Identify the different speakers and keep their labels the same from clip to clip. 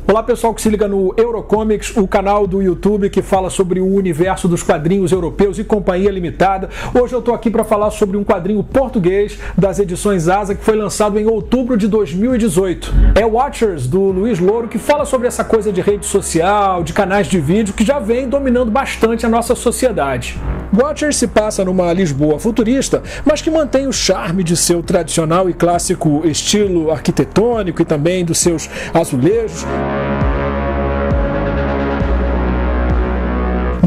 Speaker 1: Olá pessoal que se liga no Eurocomics, o canal do YouTube que fala sobre o universo dos quadrinhos europeus e companhia limitada. Hoje eu estou aqui para falar sobre um quadrinho português das edições Asa que foi lançado em outubro de 2018. É Watchers, do Luiz Louro, que fala sobre essa coisa de rede social, de canais de vídeo que já vem dominando bastante a nossa sociedade. Watchers se passa numa Lisboa futurista, mas que mantém o charme de seu tradicional e clássico estilo arquitetônico e também dos seus azulejos.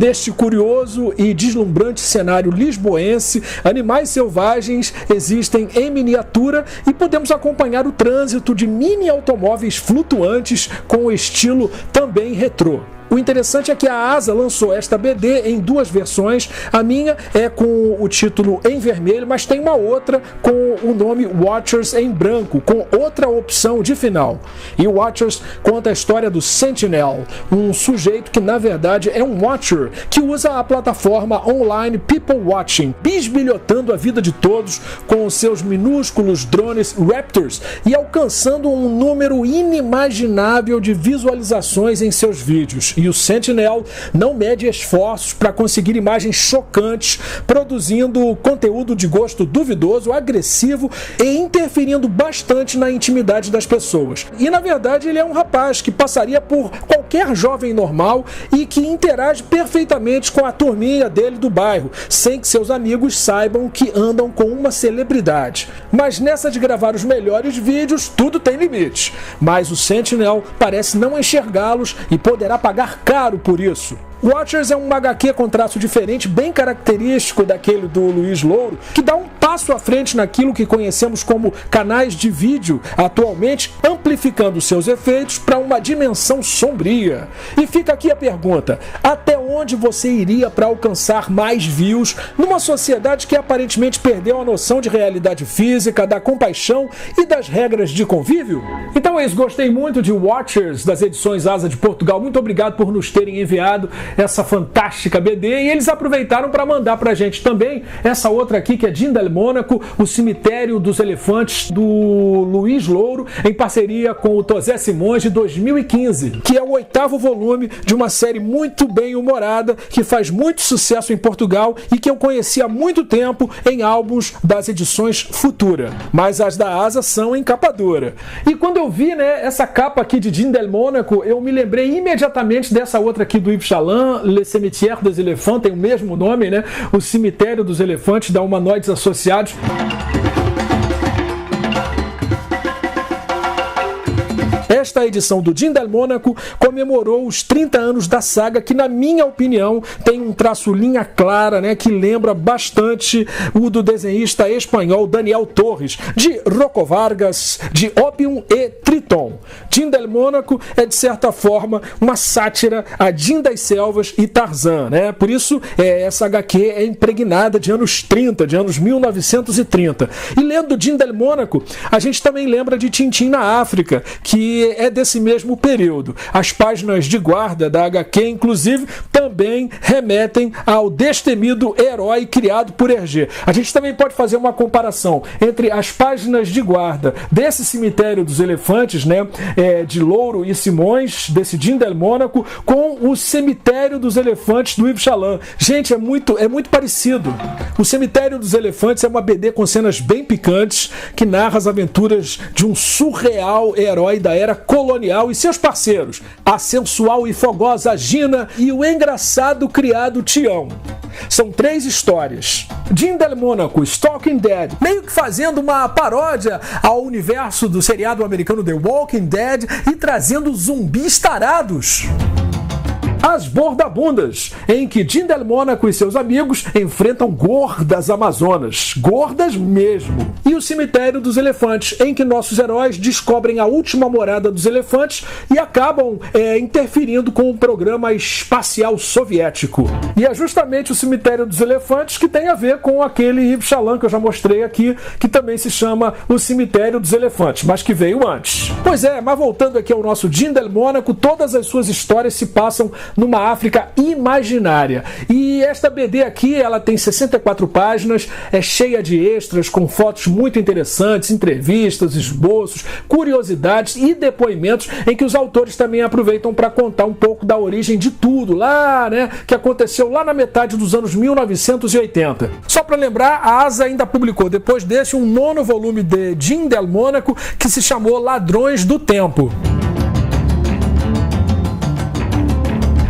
Speaker 1: Neste curioso e deslumbrante cenário lisboense, animais selvagens existem em miniatura e podemos acompanhar o trânsito de mini automóveis flutuantes com estilo também retrô. O interessante é que a Asa lançou esta BD em duas versões. A minha é com o título em vermelho, mas tem uma outra com o nome Watchers em branco, com outra opção de final. E o Watchers conta a história do Sentinel, um sujeito que na verdade é um Watcher, que usa a plataforma online People Watching, bisbilhotando a vida de todos com seus minúsculos drones Raptors e alcançando um número inimaginável de visualizações em seus vídeos. E o Sentinel não mede esforços para conseguir imagens chocantes, produzindo conteúdo de gosto duvidoso, agressivo e interferindo bastante na intimidade das pessoas. E na verdade ele é um rapaz que passaria por qualquer jovem normal e que interage perfeitamente com a turminha dele do bairro, sem que seus amigos saibam que andam com uma celebridade. Mas nessa de gravar os melhores vídeos, tudo tem limite. Mas o Sentinel parece não enxergá-los e poderá pagar caro por isso. Watchers é um HQ com traço diferente, bem característico daquele do Luiz Louro, que dá um passo à frente naquilo que conhecemos como canais de vídeo, atualmente amplificando seus efeitos para uma dimensão sombria. E fica aqui a pergunta: até onde você iria para alcançar mais views numa sociedade que aparentemente perdeu a noção de realidade física, da compaixão e das regras de convívio? Então é isso, gostei muito de Watchers, das edições Asa de Portugal. Muito obrigado por nos terem enviado essa fantástica BD, e eles aproveitaram para mandar pra gente também essa outra aqui, que é Dindelmônaco, o Cemitério dos Elefantes, do Luiz Louro, em parceria com o Tosé Simões, de 2015, que é o 8º volume de uma série muito bem humorada, que faz muito sucesso em Portugal e que eu conheci há muito tempo em álbuns das edições Futura, mas as da Asa são em capa dura. E quando eu vi, essa capa aqui de Dindelmônaco, eu me lembrei imediatamente dessa outra aqui do Yves Chaland, Le Cimetière des Elephants, tem o mesmo nome, o Cemitério dos Elefantes, da Humanoides Associados. Esta edição do Dindelmônaco comemorou os 30 anos da saga, que na minha opinião tem um traço linha clara, que lembra bastante o do desenhista espanhol Daniel Torres, de Rocco Vargas, de Opium e Triton. Dindelmônaco é de certa forma uma sátira a Jim das Selvas e Tarzan, Por isso essa HQ é impregnada de anos 30, de anos 1930. E lendo Dindelmônaco, a gente também lembra de Tintim na África, que é desse mesmo período. As páginas de guarda da HQ, inclusive, também remetem ao destemido herói criado por Hergé. A gente também pode fazer uma comparação entre as páginas de guarda desse Cemitério dos Elefantes, de Louro e Simões, desse Dindelmônaco, com o Cemitério dos Elefantes do Yves Chaland. Gente, é muito parecido. O Cemitério dos Elefantes é uma BD com cenas bem picantes, que narra as aventuras de um surreal herói da era colonial e seus parceiros, a sensual e fogosa Gina e o engraçado criado Tião. São 3 histórias. Dindelmônaco, Stalking Dead, meio que fazendo uma paródia ao universo do seriado americano The Walking Dead e trazendo zumbis tarados. As Bordabundas, em que Dindelmônaco e seus amigos enfrentam gordas amazonas, gordas mesmo. E o Cemitério dos Elefantes, em que nossos heróis descobrem a última morada dos elefantes e acabam interferindo com o programa espacial soviético. E é justamente o Cemitério dos Elefantes que tem a ver com aquele Yves Chaland que eu já mostrei aqui, que também se chama o Cemitério dos Elefantes, mas que veio antes. Pois é, mas voltando aqui ao nosso Dindelmônaco, todas as suas histórias se passam numa África imaginária. E esta BD aqui, ela tem 64 páginas, é cheia de extras, com fotos muito interessantes, entrevistas, esboços, curiosidades e depoimentos, em que os autores também aproveitam para contar um pouco da origem de tudo, lá, né, que aconteceu lá na metade dos anos 1980. Só para lembrar, a Asa ainda publicou, depois desse, um 9º volume de Jim Del Mônaco, que se chamou Ladrões do Tempo.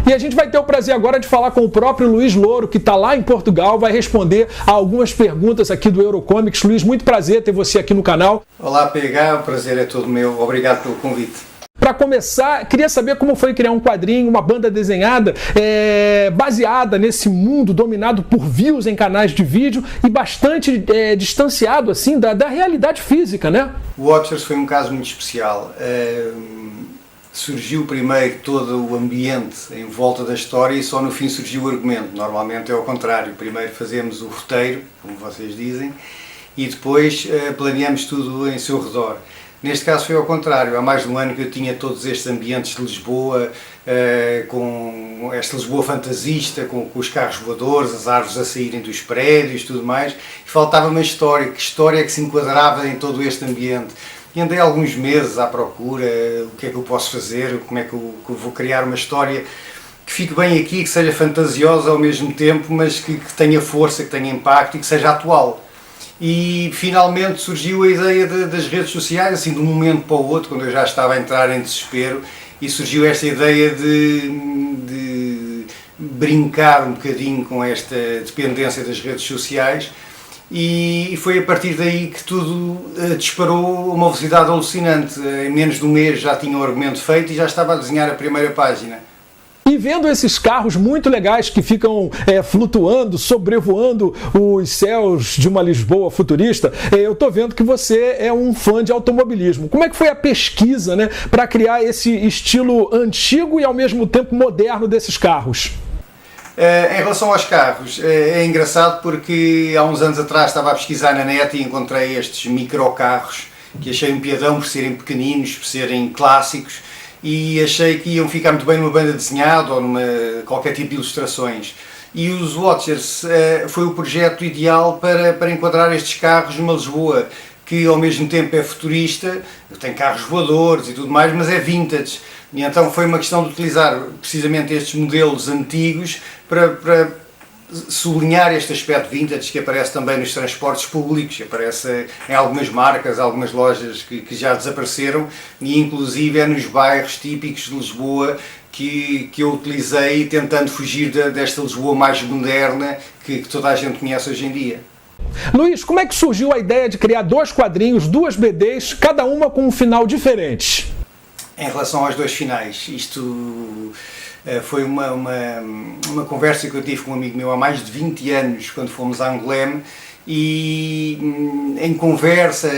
Speaker 1: E a gente vai ter o prazer agora de falar com o próprio Luiz Louro, que está lá em Portugal, vai responder a algumas perguntas aqui do Eurocomics. Luiz, muito prazer ter você aqui no canal.
Speaker 2: Olá, PH, o prazer é todo meu. Obrigado pelo convite.
Speaker 1: Para começar, queria saber como foi criar um quadrinho, uma banda desenhada baseada nesse mundo dominado por views em canais de vídeo e bastante distanciado assim da realidade física, né?
Speaker 2: O Watchers foi um caso muito especial. Surgiu primeiro todo o ambiente em volta da história e só no fim surgiu o argumento. Normalmente é ao contrário. Primeiro fazemos o roteiro, como vocês dizem, e depois planeamos tudo em seu redor. Neste caso foi ao contrário. Há mais de um ano que eu tinha todos estes ambientes de Lisboa, com esta Lisboa fantasista, com os carros voadores, as árvores a saírem dos prédios e tudo mais. E faltava uma história. Que história é que se enquadrava em todo este ambiente? E andei alguns meses à procura, o que é que eu posso fazer, como é que eu vou criar uma história que fique bem aqui, que seja fantasiosa ao mesmo tempo, mas que tenha força, que tenha impacto e que seja atual. E finalmente surgiu a ideia das redes sociais, assim de um momento para o outro, quando eu já estava a entrar em desespero, e surgiu esta ideia de brincar um bocadinho com esta dependência das redes sociais. E foi a partir daí que tudo disparou a uma velocidade alucinante. Em menos de um mês já tinha o argumento feito e já estava a desenhar a primeira página.
Speaker 1: E vendo esses carros muito legais que ficam flutuando, sobrevoando os céus de uma Lisboa futurista, eu estou vendo que você é um fã de automobilismo. Como é que foi a pesquisa, né, para criar esse estilo antigo e ao mesmo tempo moderno desses carros?
Speaker 2: Em relação aos carros, é engraçado porque há uns anos atrás estava a pesquisar na net e encontrei estes microcarros que achei um piadão por serem pequeninos, por serem clássicos, e achei que iam ficar muito bem numa banda desenhada ou numa qualquer tipo de ilustrações. E os Watchers foi o projeto ideal para enquadrar estes carros numa Lisboa que ao mesmo tempo é futurista, tem carros voadores e tudo mais, mas é vintage. E então foi uma questão de utilizar precisamente estes modelos antigos para sublinhar este aspecto vintage que aparece também nos transportes públicos, aparece em algumas marcas, algumas lojas que já desapareceram, e inclusive é nos bairros típicos de Lisboa que eu utilizei, tentando fugir desta Lisboa mais moderna que toda a gente conhece hoje em dia.
Speaker 1: Luiz, como é que surgiu a ideia de criar 2 quadrinhos, 2 BDs, cada uma com um final diferente?
Speaker 2: Em relação aos 2 finais, isto foi uma conversa que eu tive com um amigo meu há mais de 20 anos, quando fomos a Angoulême, e em conversa,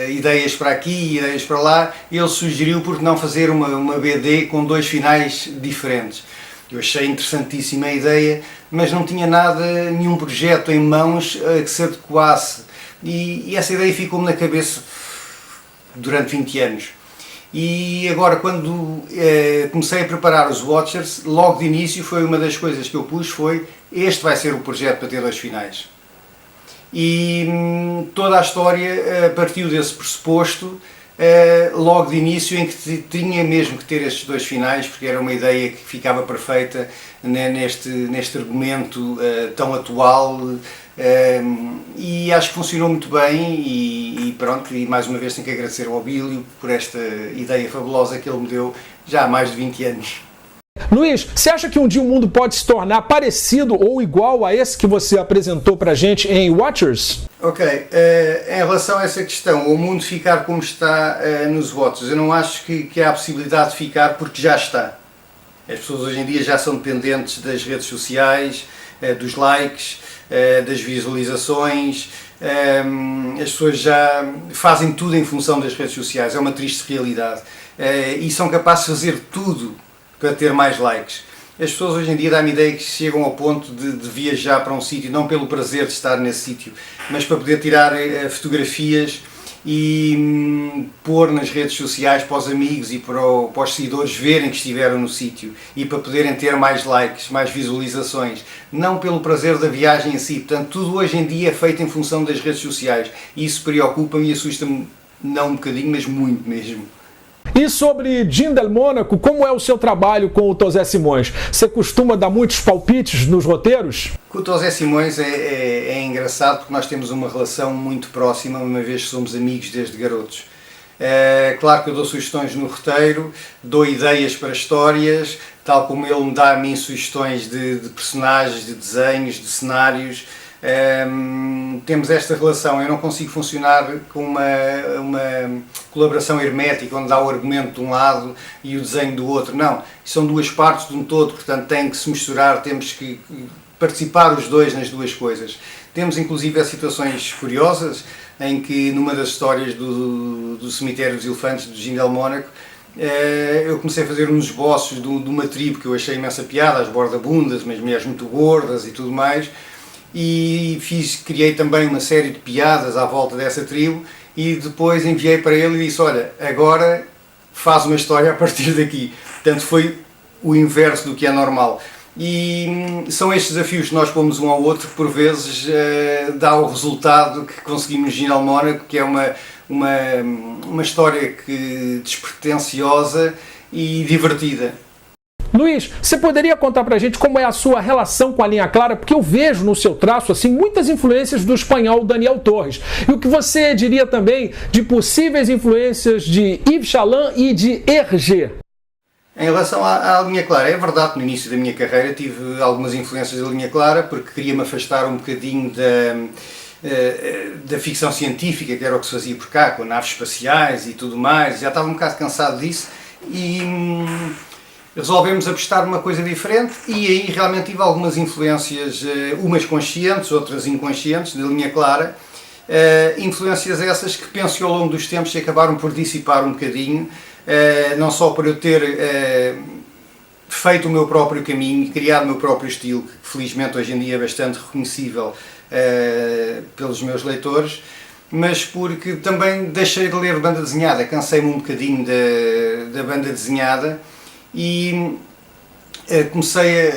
Speaker 2: ideias para aqui, ideias para lá, ele sugeriu por que não fazer uma BD com 2 finais diferentes. Eu achei interessantíssima a ideia, mas não tinha nenhum projeto em mãos que se adequasse, e essa ideia ficou-me na cabeça durante 20 anos. E agora, quando comecei a preparar os Watchers, logo de início foi uma das coisas que eu pus, este vai ser o projeto para ter 2 finais. E toda a história partiu desse pressuposto, logo de início, em que tinha mesmo que ter estes 2 finais, porque era uma ideia que ficava perfeita neste argumento tão atual, e acho que funcionou muito bem, e pronto, e mais uma vez tenho que agradecer ao Abílio por esta ideia fabulosa que ele me deu já há mais de 20 anos.
Speaker 1: Luiz, você acha que um dia o mundo pode se tornar parecido ou igual a esse que você apresentou pra gente em Watchers?
Speaker 2: Ok, em relação a essa questão, o mundo ficar como está nos Watchers, eu não acho que há a possibilidade de ficar, porque já está. As pessoas hoje em dia já são dependentes das redes sociais, dos likes, das visualizações, as pessoas já fazem tudo em função das redes sociais, é uma triste realidade, e são capazes de fazer tudo para ter mais likes. As pessoas hoje em dia dão-me ideia que chegam ao ponto de viajar para um sítio, não pelo prazer de estar nesse sítio, mas para poder tirar fotografias e pôr nas redes sociais para os amigos e para os seguidores verem que estiveram no sítio e para poderem ter mais likes, mais visualizações, não pelo prazer da viagem em si. Portanto, tudo hoje em dia é feito em função das redes sociais e isso preocupa-me e assusta-me, não um bocadinho, mas muito mesmo.
Speaker 1: E sobre Gin del Mônaco, como é o seu trabalho com o Tosé Simões? Você costuma dar muitos palpites nos roteiros?
Speaker 2: Com o Tosé Simões é engraçado porque nós temos uma relação muito próxima, uma vez que somos amigos desde garotos. É claro que eu dou sugestões no roteiro, dou ideias para histórias, tal como ele me dá a mim sugestões de personagens, de desenhos, de cenários. Temos esta relação. Eu não consigo funcionar com uma colaboração hermética onde dá o argumento de um lado e o desenho do outro. Não, são duas partes de um todo, portanto tem que se misturar, temos que participar os dois nas duas coisas. Temos inclusive situações curiosas em que numa das histórias do Cemitério dos Elefantes do Gin del Mônaco eu comecei a fazer uns esboços de uma tribo que eu achei imensa piada, as bordabundas, mas mulheres muito gordas e tudo mais. E criei também uma série de piadas à volta dessa tribo e depois enviei para ele e disse, olha, agora faz uma história a partir daqui. Portanto, foi o inverso do que é normal. E são estes desafios que nós pomos um ao outro que por vezes dá o resultado que conseguimos no Gin del Mônaco, que é uma história despretensiosa e divertida.
Speaker 1: Luiz, você poderia contar pra gente como é a sua relação com a linha clara? Porque eu vejo no seu traço assim muitas influências do espanhol Daniel Torres. E o que você diria também de possíveis influências de Yves Chaland e de Hergé?
Speaker 2: Em relação à linha clara, é verdade que no início da minha carreira tive algumas influências da linha clara porque queria-me afastar um bocadinho da ficção científica, que era o que se fazia por cá, com naves espaciais e tudo mais. Já estava um bocado cansado disso e resolvemos apostar numa coisa diferente e aí realmente tive algumas influências, umas conscientes, outras inconscientes, da linha clara. Influências essas que penso que ao longo dos tempos se acabaram por dissipar um bocadinho, não só por eu ter feito o meu próprio caminho, criado o meu próprio estilo, que felizmente hoje em dia é bastante reconhecível pelos meus leitores, mas porque também deixei de ler banda desenhada, cansei-me um bocadinho da banda desenhada e comecei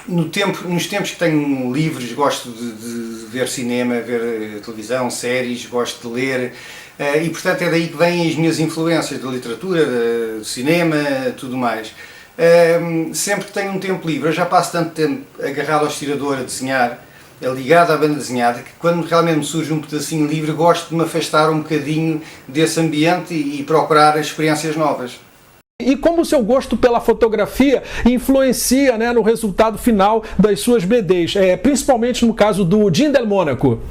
Speaker 2: nos tempos que tenho livres, gosto de ver cinema, ver televisão, séries, gosto de ler e portanto é daí que vêm as minhas influências da literatura, do cinema, tudo mais. Sempre que tenho um tempo livre, eu já passo tanto tempo agarrado ao estirador a desenhar, ligado à banda desenhada, que quando realmente me surge um pedacinho livre gosto de me afastar um bocadinho desse ambiente e procurar experiências novas.
Speaker 1: E como o seu gosto pela fotografia influencia, né, no resultado final das suas BDs, principalmente no caso do Gin del Mônaco?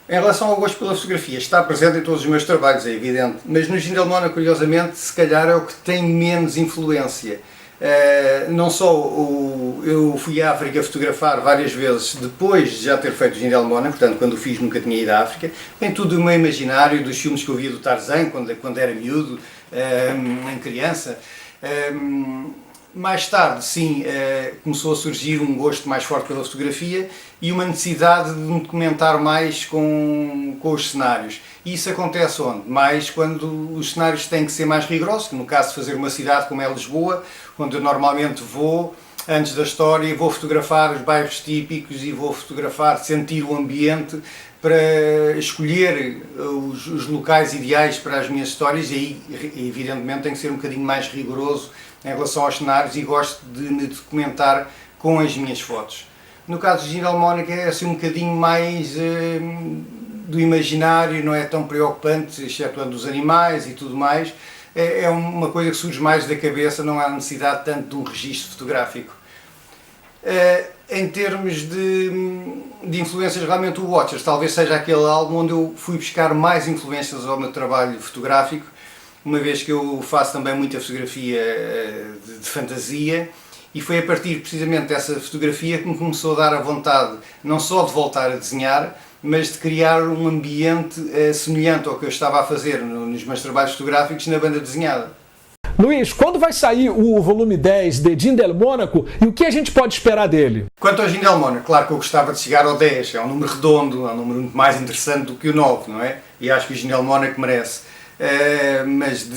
Speaker 2: Em relação ao gosto pela fotografia, está presente em todos os meus trabalhos, é evidente, mas no Gin del Mônaco, curiosamente, se calhar é o que tem menos influência. Não só eu fui à África fotografar várias vezes depois de já ter feito o Gin del Mônaco, portanto quando o fiz nunca tinha ido à África, vem tudo do meu imaginário, dos filmes que eu via do Tarzan quando era miúdo, em criança. Mais tarde, sim, começou a surgir um gosto mais forte pela fotografia e uma necessidade de me documentar mais com os cenários. E isso acontece onde? Mais quando os cenários têm que ser mais rigorosos, no caso de fazer uma cidade como é Lisboa, onde eu normalmente vou, antes da história, vou fotografar os bairros típicos e vou fotografar, sentir o ambiente para escolher os locais ideais para as minhas histórias e aí, evidentemente, tem que ser um bocadinho mais rigoroso em relação aos cenários e gosto de me documentar com as minhas fotos. No caso de Gin del Mônaco é assim um bocadinho mais do imaginário, não é tão preocupante, excetuando os animais e tudo mais. É uma coisa que surge mais da cabeça, não há necessidade tanto de um registro fotográfico. Em termos de influências, realmente o Watchers talvez seja aquele álbum onde eu fui buscar mais influências ao meu trabalho fotográfico, uma vez que eu faço também muita fotografia de fantasia, e foi a partir precisamente dessa fotografia que me começou a dar a vontade não só de voltar a desenhar, mas de criar um ambiente semelhante ao que eu estava a fazer nos meus trabalhos fotográficos na banda desenhada.
Speaker 1: Luiz, quando vai sair o volume 10 de Gin del Mônaco e o que a gente pode esperar dele?
Speaker 2: Quanto ao Gin del Mônaco, claro que eu gostava de chegar ao 10, é um número redondo, é um número muito mais interessante do que o 9, não é? e acho que o Ginelle Mónaco merece. Mas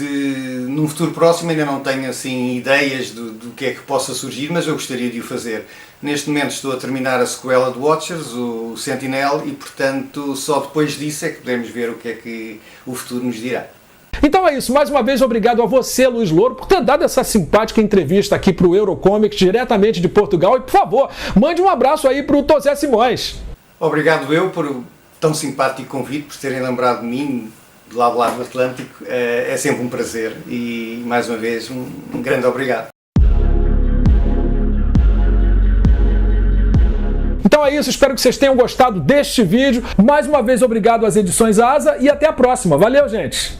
Speaker 2: num futuro próximo ainda não tenho assim ideias do que é que possa surgir, mas eu gostaria de o fazer. Neste momento estou a terminar a sequela do Watchers, o Sentinel, e portanto só depois disso é que podemos ver o que é que o futuro nos dirá.
Speaker 1: Então é isso, mais uma vez obrigado a você, Luiz Louro, por ter dado essa simpática entrevista aqui para o Eurocomics, diretamente de Portugal, e por favor, mande um abraço aí para o Tosé Simões.
Speaker 2: Obrigado eu por tão simpático convite, por terem lembrado de mim, do lado do Atlântico. É sempre um prazer e mais uma vez um grande obrigado.
Speaker 1: Então é isso, espero que vocês tenham gostado deste vídeo. Mais uma vez obrigado às edições ASA e até a próxima. Valeu, gente!